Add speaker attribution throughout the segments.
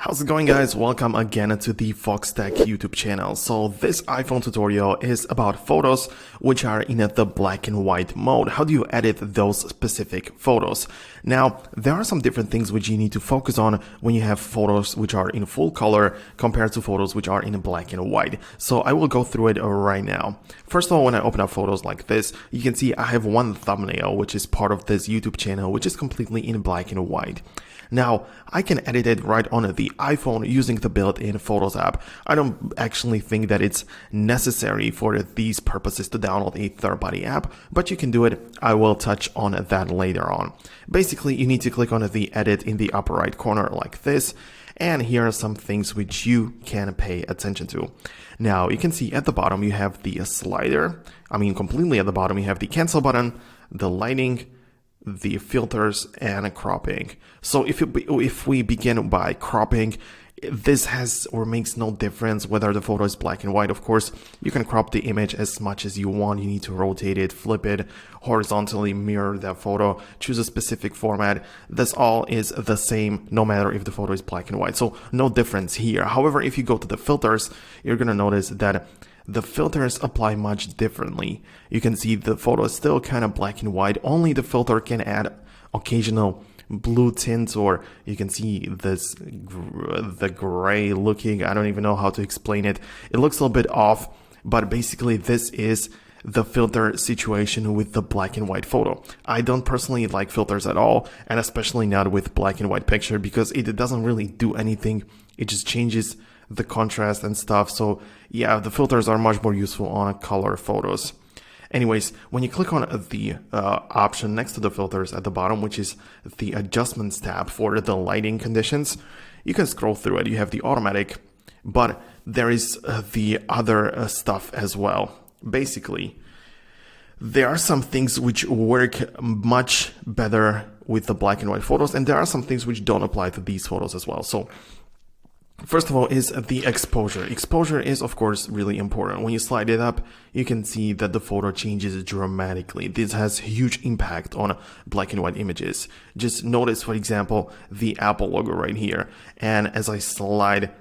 Speaker 1: How's it going, guys? Welcome again to the FoxTecc YouTube channel. So this iPhone tutorial is about photos which are in the black and white mode. How do you edit those specific photos? Now, there are some different things which you need to focus on when you have photos which are in full color compared to photos which are in black and white. So I will go through it right now. First of all, when I open up photos like this, you can see I have one thumbnail which is part of this YouTube channel which is completely in black and white. Now, I can edit it right on the iPhone using the built-in Photos app. I don't actually think that it's necessary for these purposes to download a third-party app, but you can do it. I will touch on that later on. Basically, you need to click on the edit in the upper right corner like this, and here are some things which you can pay attention to. Now, you can see at the bottom you have the slider. Completely at the bottom you have the cancel button, the lighting, the filters, and cropping. So if we begin by cropping, this has or makes no difference whether the photo is black and white. Of course, you can crop the image as much as you want. You need to rotate it, flip it, horizontally mirror that photo, choose a specific format. This all is the same no matter if the photo is black and white. So no difference here. However, if you go to the filters, you're going to notice that the filters apply much differently. You can see the photo is still kind of black and white. Only the filter can add occasional blue tints, or you can see this, the gray looking, I don't even know how to explain it. It looks a little bit off, but basically this is the filter situation with the black and white photo. I don't personally like filters at all, and especially not with black and white picture, because it doesn't really do anything. It just changes the contrast and stuff. So yeah, the filters are much more useful on color photos. Anyways, when you click on the option next to the filters at the bottom, which is the adjustments tab for the lighting conditions, you can scroll through it. You have the automatic, but there is the other stuff as well. Basically, there are some things which work much better with the black and white photos, and there are some things which don't apply to these photos as well. So first of all is the exposure. Exposure is, of course, really important. When you slide it up, you can see that the photo changes dramatically. This has huge impact on black and white images. Just notice, for example, the Apple logo right here. And as I slide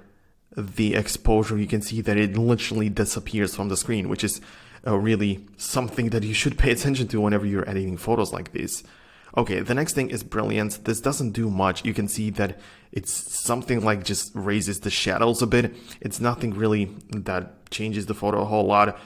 Speaker 1: the exposure, you can see that it literally disappears from the screen, which is really something that you should pay attention to whenever you're editing photos like this. Okay, the next thing is Brilliance. This doesn't do much. You can see that it's something like just raises the shadows a bit. It's nothing really that changes the photo a whole lot,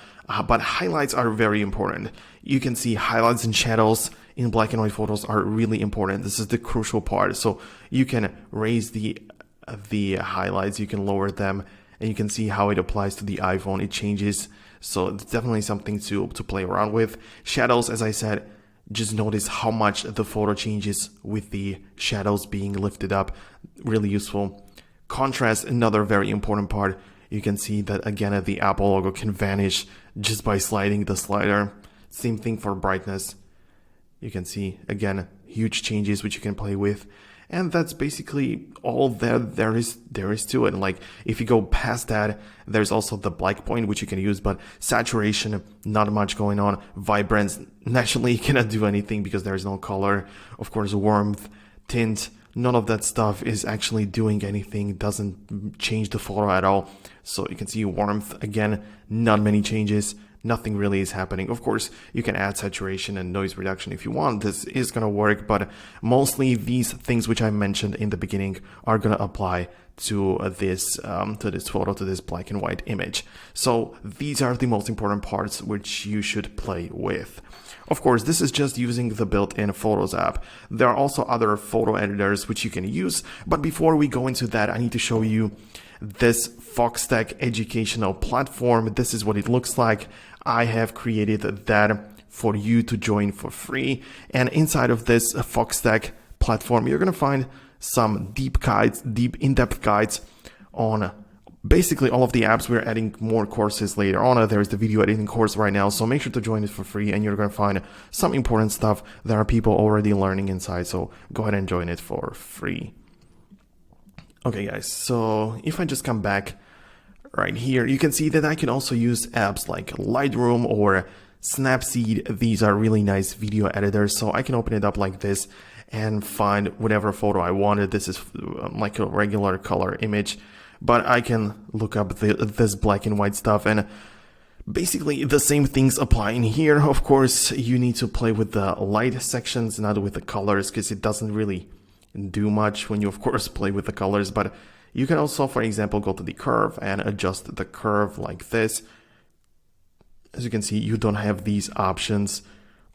Speaker 1: but highlights are very important. You can see highlights and shadows in black and white photos are really important. This is the crucial part. So you can raise the highlights, you can lower them, and you can see how it applies to the iPhone. It changes. So it's definitely something to play around with. Shadows, as I said, just notice how much the photo changes with the shadows being lifted up. Really useful. Contrast, another very important part. You can see that again the Apple logo can vanish just by sliding the slider. Same thing for brightness. You can see again huge changes which you can play with. And that's basically all that there is to it. Like if you go past that, there's also the black point which you can use, but saturation, not much going on. Vibrance, naturally you cannot do anything because there is no color. Of course, warmth, tint, none of that stuff is actually doing anything, doesn't change the photo at all. So you can see warmth, again, not many changes. Nothing really is happening. Of course, you can add saturation and noise reduction if you want. This is going to work, but mostly these things which I mentioned in the beginning are going to apply to this photo, to this black and white image. So these are the most important parts which you should play with. Of course, this is just using the built-in Photos app. There are also other photo editors which you can use, but before we go into that, I need to show you this FoxTecc educational platform. This is what it looks like. I have created that for you to join for free. And inside of this FoxTecc platform, you're going to find some deep guides, in-depth guides on basically all of the apps. We're adding more courses later on. There's the video editing course right now. So make sure to join it for free, and you're going to find some important stuff. There are people already learning inside. So go ahead and join it for free. Okay, guys, so if I just come back right here, you can see that I can also use apps like Lightroom or Snapseed. These are really nice video editors. So I can open it up like this, and find whatever photo I wanted. This is like a regular color image, but I can look up this black and white stuff, and basically the same things apply in here. Of course, you need to play with the light sections, not with the colors, because it doesn't really do much when you, of course, play with the colors. But you can also, for example, go to the curve and adjust the curve like this. As you can see, you don't have these options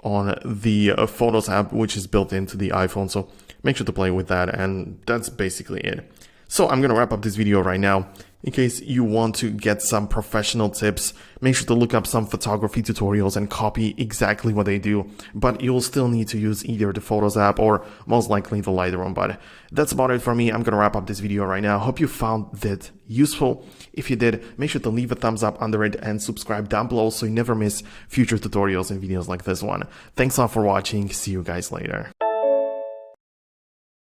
Speaker 1: on the Photos app, which is built into the iPhone. So make sure to play with that, and that's basically it. So I'm gonna wrap up this video right now. In case you want to get some professional tips, make sure to look up some photography tutorials and copy exactly what they do. But you'll still need to use either the Photos app or most likely the Lightroom. But that's about it for me. I'm gonna wrap up this video right now. Hope you found it useful. If you did, make sure to leave a thumbs up under it and subscribe down below so you never miss future tutorials and videos like this one. Thanks a lot for watching. See you guys later.